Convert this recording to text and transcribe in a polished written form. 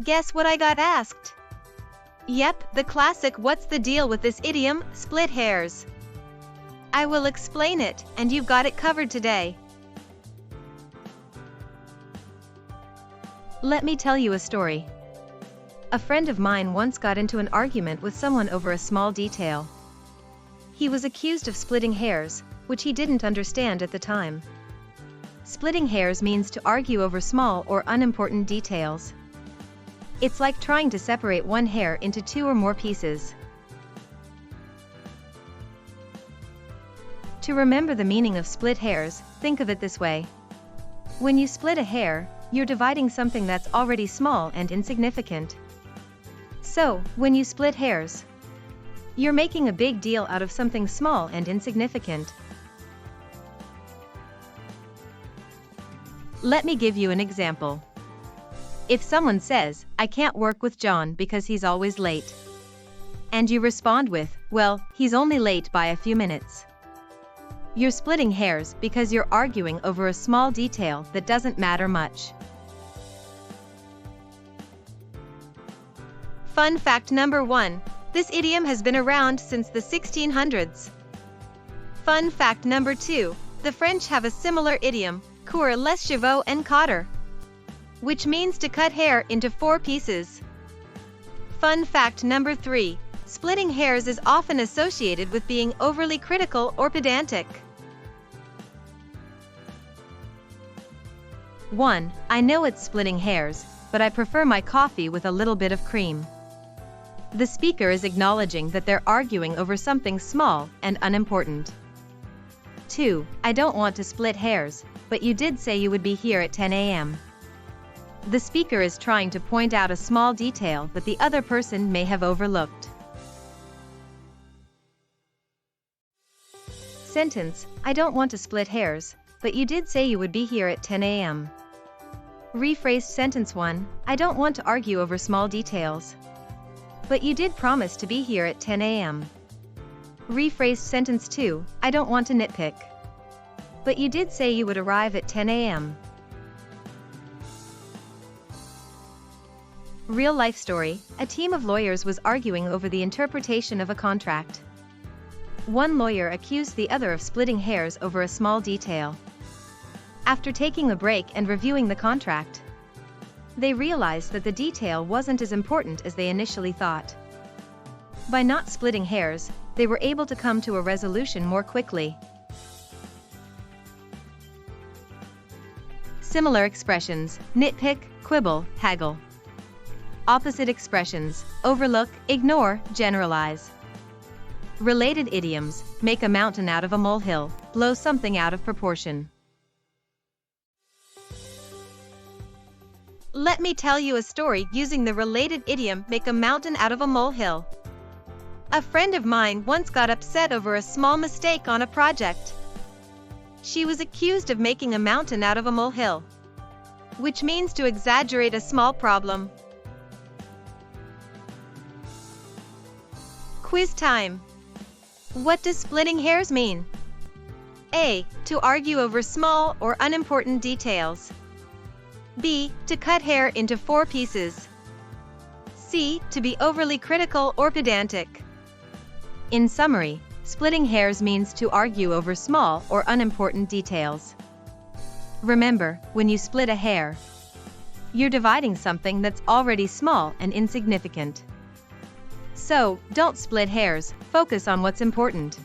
Guess what I got asked? Yep, the classic "what's the deal with this idiom, split hairs?" I will explain it, and you've got it covered today. Let me tell you a story. A friend of mine once got into an argument with someone over a small detail. He was accused of splitting hairs, which he didn't understand at the time. Splitting hairs means to argue over small or unimportant details. It's like trying to separate one hair into two or more pieces. To remember the meaning of split hairs, think of it this way. When you split a hair, you're dividing something that's already small and insignificant. So, when you split hairs, you're making a big deal out of something small and insignificant. Let me give you an example. If someone says, "I can't work with John because he's always late," and you respond with, "Well, he's only late by a few minutes," you're splitting hairs because you're arguing over a small detail that doesn't matter much. Fun fact number 1. This idiom has been around since the 1600s. Fun fact number 2. The French have a similar idiom, couper les cheveux en quatre, which means to cut hair into 4 pieces. Fun fact number 3. Splitting hairs is often associated with being overly critical or pedantic. 1. I know it's splitting hairs, but I prefer my coffee with a little bit of cream. The speaker is acknowledging that they're arguing over something small and unimportant. 2. I don't want to split hairs, but you did say you would be here at 10 a.m. The speaker is trying to point out a small detail that the other person may have overlooked. Sentence: I don't want to split hairs, but you did say you would be here at 10 a.m. Rephrased sentence 1. I don't want to argue over small details, but you did promise to be here at 10 a.m. Rephrased sentence 2. I don't want to nitpick, but you did say you would arrive at 10 a.m. Real life story: a team of lawyers was arguing over the interpretation of a contract. One lawyer accused the other of splitting hairs over a small detail. After taking a break and reviewing the contract, they realized that the detail wasn't as important as they initially thought. By not splitting hairs, they were able to come to a resolution more quickly. Similar expressions: nitpick, quibble, haggle. Opposite expressions: overlook, ignore, generalize. Related idioms: make a mountain out of a molehill, blow something out of proportion. Let me tell you a story using the related idiom make a mountain out of a molehill. A friend of mine once got upset over a small mistake on a project. She was accused of making a mountain out of a molehill, which means to exaggerate a small problem. Quiz time. What does splitting hairs mean? A. To argue over small or unimportant details. B. To cut hair into 4 pieces. C. To be overly critical or pedantic. In summary, splitting hairs means to argue over small or unimportant details. Remember, when you split a hair, you're dividing something that's already small and insignificant. So, don't split hairs, focus on what's important.